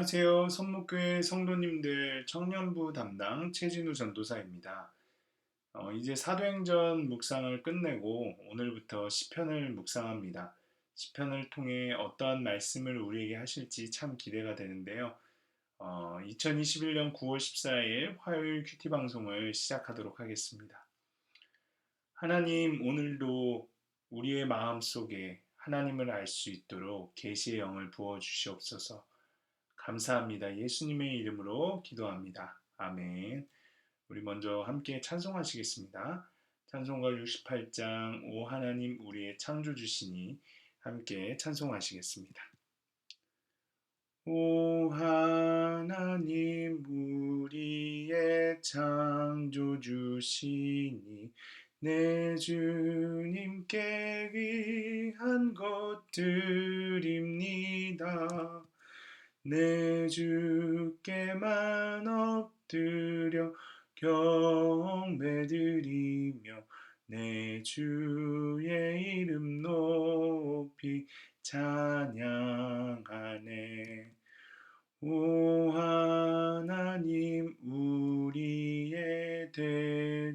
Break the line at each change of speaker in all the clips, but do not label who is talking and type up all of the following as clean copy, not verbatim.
안녕하세요. 선목교회 성도님들 청년부 담당 최진우 전도사입니다. 이제 사도행전 묵상을 끝내고 오늘부터 시편을 묵상합니다. 시편을 통해 어떠한 말씀을 우리에게 하실지 참 기대가 되는데요. 2021년 9월 14일 화요일 큐티 방송을 시작하도록 하겠습니다. 하나님, 오늘도 우리의 마음 속에 하나님을 알 수 있도록 계시의 영을 부어 주시옵소서. 감사합니다. 예수님의 이름으로 기도합니다. 아멘. 우리 먼저 함께 찬송하시겠습니다. 찬송가 68장 오 하나님 우리의 창조주시니 함께 찬송하시겠습니다. 오 하나님 우리의 창조주시니 내 주님께 귀한 것 드립니다. 내 주께만 엎드려 경배드리며 내 주의 이름 높이 찬양하네. 오 하나님 우리의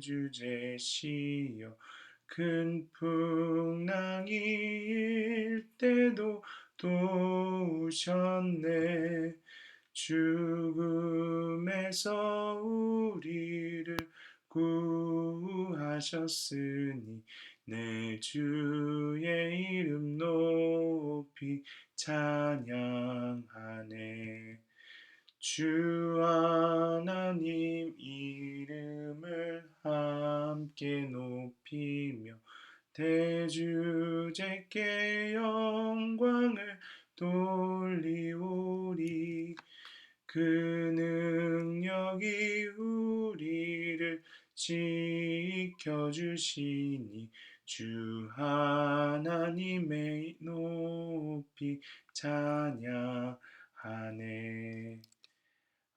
대주제시여 큰 풍랑이 일 때도 도우셨네. 죽음에서 우리를 구하셨으니 내 주의 이름 높이 찬양하네. 주 하나님 이름을 함께 높이며 대주제께 영광을 돌리오리. 그 능력이 우리를 지켜주시니 주 하나님의 높이 찬양하네.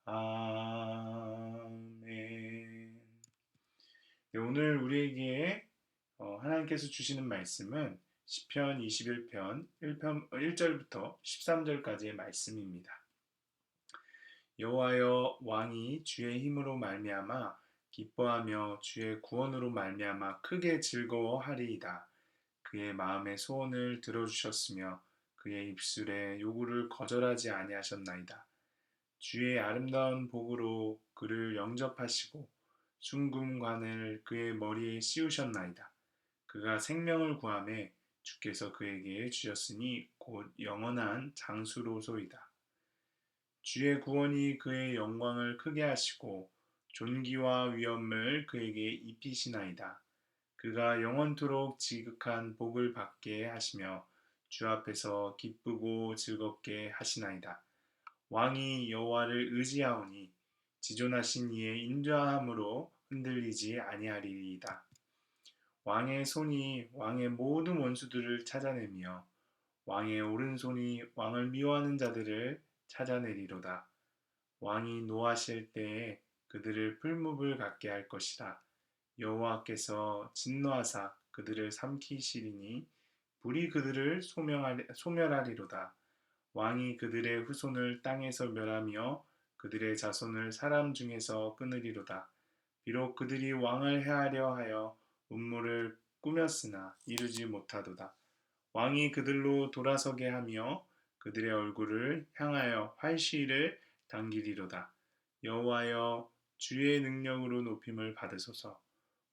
아멘. 네, 오늘 우리에게 하나님께서 주시는 말씀은 시편 21편 1절부터 13절까지의 말씀입니다. 여호와여 왕이 주의 힘으로 말미암아 기뻐하며 주의 구원으로 말미암아 크게 즐거워하리이다. 그의 마음의 소원을 들어주셨으며 그의 입술의 요구를 거절하지 아니하셨나이다. 주의 아름다운 복으로 그를 영접하시고 순금관을 그의 머리에 씌우셨나이다. 그가 생명을 구하매 주께서 그에게 주셨으니 곧 영원한 장수로소이다. 주의 구원이 그의 영광을 크게 하시고 존귀와 위엄을 그에게 입히시나이다. 그가 영원토록 지극한 복을 받게 하시며 주 앞에서 기쁘고 즐겁게 하시나이다. 왕이 여호와를 의지하오니 지존하신 이의 인자함으로 흔들리지 아니하리이다. 왕의 손이 왕의 모든 원수들을 찾아내며 왕의 오른손이 왕을 미워하는 자들을 찾아내리로다. 왕이 노하실 때에 그들을 풀무불 같게 할 것이라. 여호와께서 진노하사 그들을 삼키시리니 불이 그들을 소멸하리로다. 왕이 그들의 후손을 땅에서 멸하며 그들의 자손을 사람 중에서 끊으리로다. 비록 그들이 왕을 해하려 하여 음모를 꾸몄으나 이루지 못하도다. 왕이 그들로 돌아서게 하며 그들의 얼굴을 향하여 활시위를 당기리로다. 여호와여 주의 능력으로 높임을 받으소서.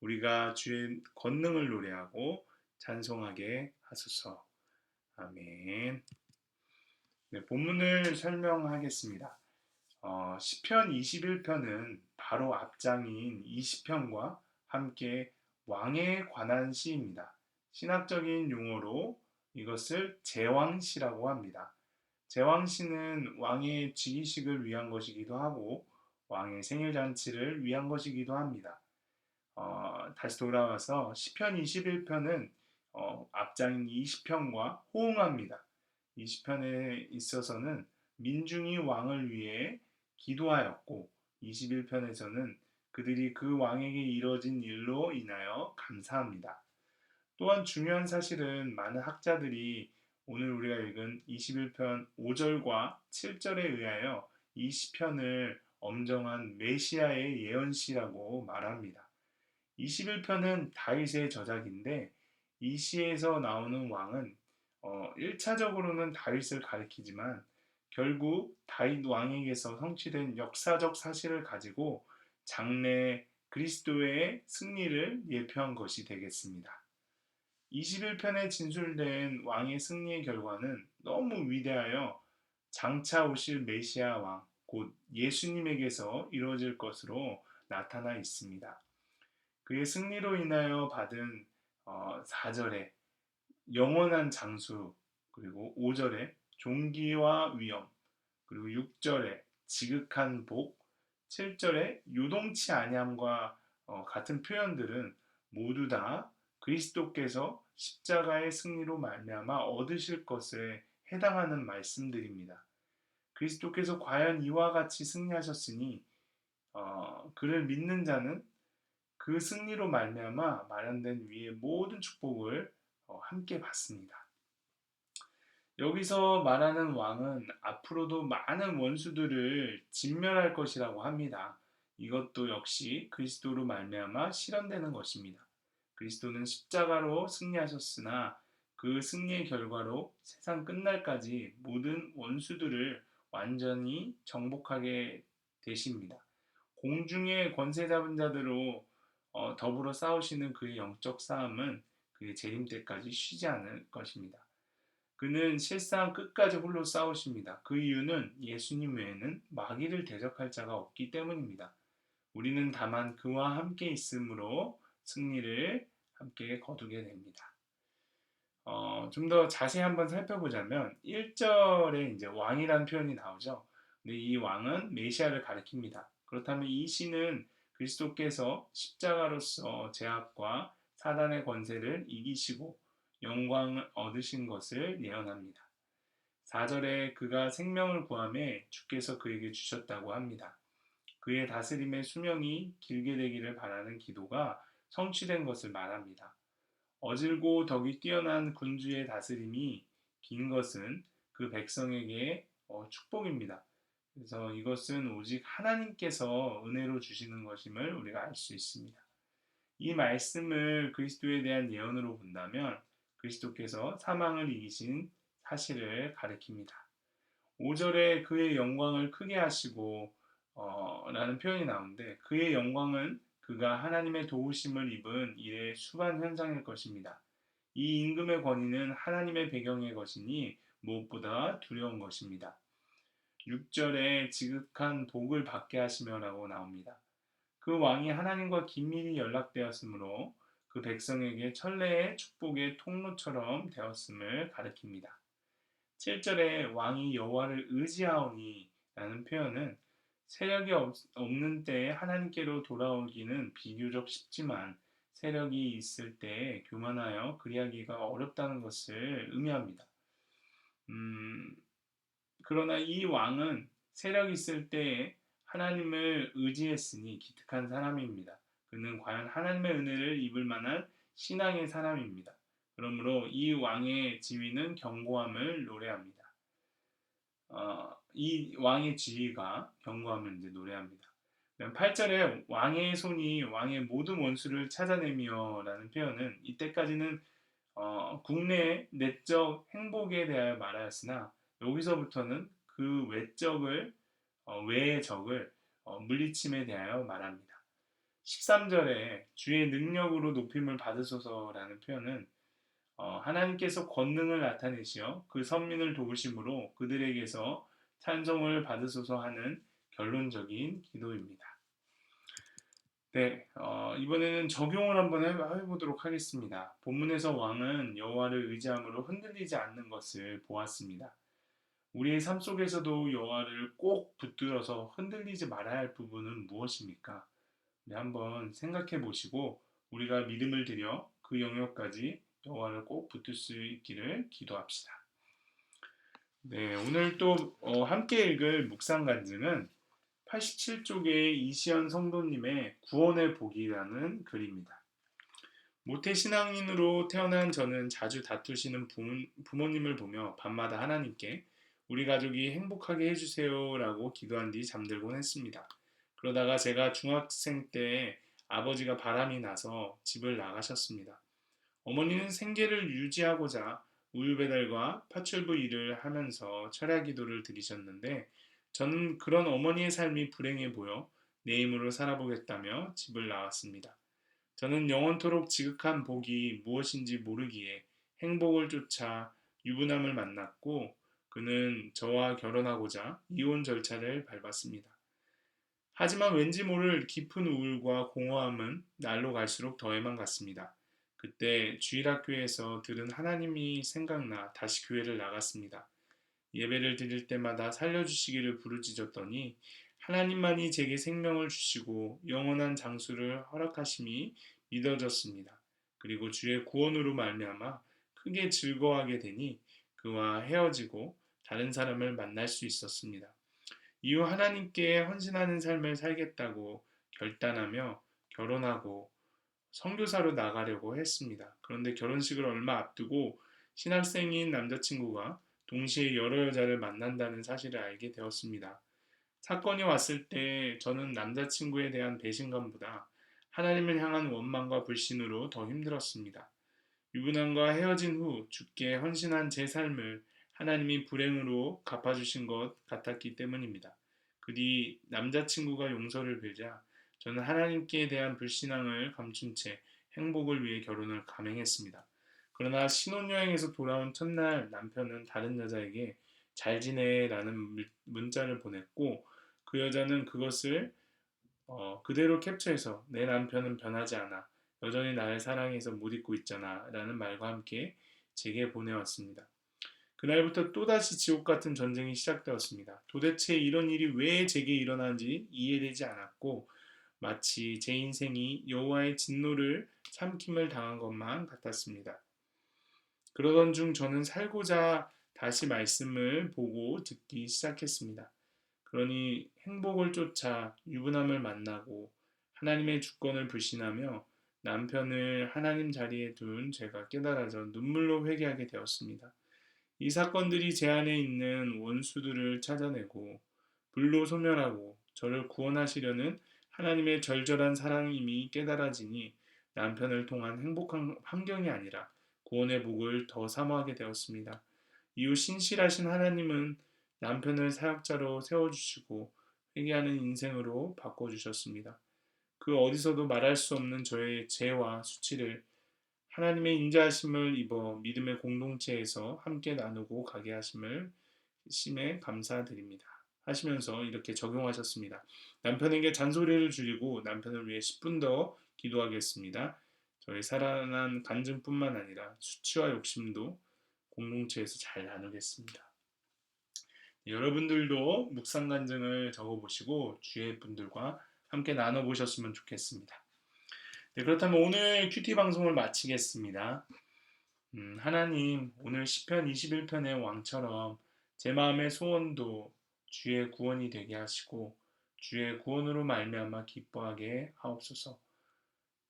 우리가 주의 권능을 노래하고 찬송하게 하소서. 아멘. 네, 본문을 설명하겠습니다. 시편 21편은 바로 앞장인 20편과 함께 왕에 관한 시입니다. 신학적인 용어로 이것을 제왕시라고 합니다. 제왕시는 왕의 즉위식을 위한 것이기도 하고 왕의 생일잔치를 위한 것이기도 합니다. 다시 돌아와서 시편 21편은 앞장인 20편과 호응합니다. 20편에 있어서는 민중이 왕을 위해 기도하였고 21편에서는 그들이 그 왕에게 이뤄진 일로 인하여 감사합니다. 또한 중요한 사실은 많은 학자들이 오늘 우리가 읽은 21편 5절과 7절에 의하여 이 시편을 엄정한 메시아의 예언시라고 말합니다. 21편은 다윗의 저작인데 이 시에서 나오는 왕은 1차적으로는 다윗을 가리키지만 결국 다윗 왕에게서 성취된 역사적 사실을 가지고 장래 그리스도의 승리를 예표한 것이 되겠습니다. 21편에 진술된 왕의 승리의 결과는 너무 위대하여 장차 오실 메시아 왕, 곧 예수님에게서 이루어질 것으로 나타나 있습니다. 그의 승리로 인하여 받은 4절에 영원한 장수, 그리고 5절에 존귀와 위엄, 그리고 6절에 지극한 복, 7절에 요동치 아니함과 같은 표현들은 모두 다 그리스도께서 십자가의 승리로 말미암아 얻으실 것에 해당하는 말씀들입니다. 그리스도께서 과연 이와 같이 승리하셨으니 그를 믿는 자는 그 승리로 말미암아 마련된 위의 모든 축복을 함께 받습니다. 여기서 말하는 왕은 앞으로도 많은 원수들을 진멸할 것이라고 합니다. 이것도 역시 그리스도로 말미암아 실현되는 것입니다. 그리스도는 십자가로 승리하셨으나 그 승리의 결과로 세상 끝날까지 모든 원수들을 완전히 정복하게 되십니다. 공중의 권세 잡은 자들로 더불어 싸우시는 그의 영적 싸움은 그의 재림 때까지 쉬지 않을 것입니다. 그는 실상 끝까지 홀로 싸우십니다. 그 이유는 예수님 외에는 마귀를 대적할 자가 없기 때문입니다. 우리는 다만 그와 함께 있음으로 승리를 함께 거두게 됩니다. 좀 더 자세히 한번 살펴보자면 1절에 이제 왕이라는 표현이 나오죠. 근데 이 왕은 메시아를 가리킵니다. 그렇다면 이 시는 그리스도께서 십자가로서 죄악과 사단의 권세를 이기시고 영광을 얻으신 것을 예언합니다. 4절에 그가 생명을 구함에 주께서 그에게 주셨다고 합니다. 그의 다스림의 수명이 길게 되기를 바라는 기도가 성취된 것을 말합니다. 어질고 덕이 뛰어난 군주의 다스림이 긴 것은 그 백성에게 축복입니다. 그래서 이것은 오직 하나님께서 은혜로 주시는 것임을 우리가 알 수 있습니다. 이 말씀을 그리스도에 대한 예언으로 본다면 그리스도께서 사망을 이기신 사실을 가리킵니다. 5절에 그의 영광을 크게 하시고 라는 표현이 나오는데 그의 영광은 그가 하나님의 도우심을 입은 일의 수반 현상일 것입니다. 이 임금의 권위는 하나님의 배경의 것이니 무엇보다 두려운 것입니다. 6절에 지극한 복을 받게 하시며라고 나옵니다. 그 왕이 하나님과 긴밀히 연락되었으므로 그 백성에게 천래의 축복의 통로처럼 되었음을 가리킵니다. 7절에 왕이 여호와를 의지하오니 라는 표현은 세력이 없는 때에 하나님께로 돌아오기는 비교적 쉽지만 세력이 있을 때에 교만하여 그리하기가 어렵다는 것을 의미합니다. 그러나 이 왕은 세력이 있을 때에 하나님을 의지했으니 기특한 사람입니다. 그는 과연 하나님의 은혜를 입을 만한 신앙의 사람입니다. 그러므로 이 왕의 지위는 견고함을 노래합니다. 이 왕의 지위가 견고함을 이제 노래합니다. 8절에 왕의 손이 왕의 모든 원수를 찾아내며 라는 표현은 이때까지는 국내의 내적 행복에 대하여 말하였으나 여기서부터는 그 외의 적을 물리침에 대하여 말합니다. 13절에 주의 능력으로 높임을 받으소서라는 표현은 하나님께서 권능을 나타내시어 그 선민을 도우심으로 그들에게서 찬송을 받으소서 하는 결론적인 기도입니다. 네, 이번에는 적용을 한번 해보도록 하겠습니다. 본문에서 왕은 여호와를 의지함으로 흔들리지 않는 것을 보았습니다. 우리의 삶 속에서도 여호와를 꼭 붙들어서 흔들리지 말아야 할 부분은 무엇입니까? 네, 한번 생각해 보시고 우리가 믿음을 들여 그 영역까지 여호와를 꼭 붙들 수 있기를 기도합시다. 네, 오늘 또 함께 읽을 묵상 간증은 87쪽의 이시연 성도님의 구원의 복이라는 글입니다. 모태신앙인으로 태어난 저는 자주 다투시는 부모님을 보며 밤마다 하나님께 우리 가족이 행복하게 해주세요라고 기도한 뒤 잠들곤 했습니다. 그러다가 제가 중학생 때 아버지가 바람이 나서 집을 나가셨습니다. 어머니는 생계를 유지하고자 우유 배달과 파출부 일을 하면서 철야 기도를 드리셨는데 저는 그런 어머니의 삶이 불행해 보여 내 힘으로 살아보겠다며 집을 나왔습니다. 저는 영원토록 지극한 복이 무엇인지 모르기에 행복을 쫓아 유부남을 만났고 그는 저와 결혼하고자 이혼 절차를 밟았습니다. 하지만 왠지 모를 깊은 우울과 공허함은 날로 갈수록 더해만 갔습니다. 그때 주일학교에서 들은 하나님이 생각나 다시 교회를 나갔습니다. 예배를 드릴 때마다 살려주시기를 부르짖었더니 하나님만이 제게 생명을 주시고 영원한 장수를 허락하심이 믿어졌습니다. 그리고 주의 구원으로 말미암아 크게 즐거워하게 되니 그와 헤어지고 다른 사람을 만날 수 있었습니다. 이후 하나님께 헌신하는 삶을 살겠다고 결단하며 결혼하고 선교사로 나가려고 했습니다. 그런데 결혼식을 얼마 앞두고 신학생인 남자친구가 동시에 여러 여자를 만난다는 사실을 알게 되었습니다. 사건이 왔을 때 저는 남자친구에 대한 배신감보다 하나님을 향한 원망과 불신으로 더 힘들었습니다. 유부남과 헤어진 후 주께 헌신한 제 삶을 하나님이 불행으로 갚아주신 것 같았기 때문입니다. 그 뒤 남자친구가 용서를 빌자 저는 하나님께 대한 불신앙을 감춘 채 행복을 위해 결혼을 감행했습니다. 그러나 신혼여행에서 돌아온 첫날 남편은 다른 여자에게 잘 지내라는 문자를 보냈고 그 여자는 그것을 그대로 캡처해서 내 남편은 변하지 않아. 여전히 나를 사랑해서 못 잊고 있잖아. 라는 말과 함께 제게 보내왔습니다. 그날부터 또다시 지옥 같은 전쟁이 시작되었습니다. 도대체 이런 일이 왜 제게 일어나는지 이해되지 않았고 마치 제 인생이 여호와의 진노를 삼킴을 당한 것만 같았습니다. 그러던 중 저는 살고자 다시 말씀을 보고 듣기 시작했습니다. 그러니 행복을 쫓아 유부남을 만나고 하나님의 주권을 불신하며 남편을 하나님 자리에 둔 제가 깨달아져 눈물로 회개하게 되었습니다. 이 사건들이 제 안에 있는 원수들을 찾아내고 불로 소멸하고 저를 구원하시려는 하나님의 절절한 사랑임이 깨달아지니 남편을 통한 행복한 환경이 아니라 구원의 복을 더 사모하게 되었습니다. 이후 신실하신 하나님은 남편을 사역자로 세워주시고 회개하는 인생으로 바꿔주셨습니다. 그 어디서도 말할 수 없는 저의 죄와 수치를 하나님의 인자하심을 입어 믿음의 공동체에서 함께 나누고 가게 하심을 심에 감사드립니다. 하시면서 이렇게 적용하셨습니다. 남편에게 잔소리를 줄이고 남편을 위해 10분 더 기도하겠습니다. 저의 살아난 간증뿐만 아니라 수치와 욕심도 공동체에서 잘 나누겠습니다. 여러분들도 묵상 간증을 적어보시고 주위의 분들과 함께 나눠보셨으면 좋겠습니다. 네, 그렇다면 오늘 큐티 방송을 마치겠습니다. 하나님, 오늘 시편 21편의 왕처럼 제 마음의 소원도 주의 구원이 되게 하시고 주의 구원으로 말미암아 기뻐하게 하옵소서.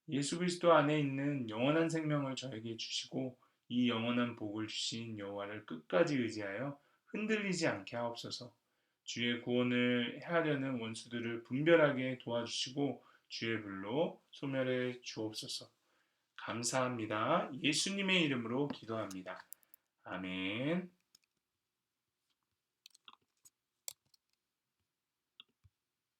예수 그리스도 안에 있는 영원한 생명을 저에게 주시고 이 영원한 복을 주신 여호와를 끝까지 의지하여 흔들리지 않게 하옵소서. 주의 구원을 해하려는 원수들을 분별하게 도와주시고 주의 불로 소멸해 주옵소서. 감사합니다. 예수님의 이름으로 기도합니다. 아멘.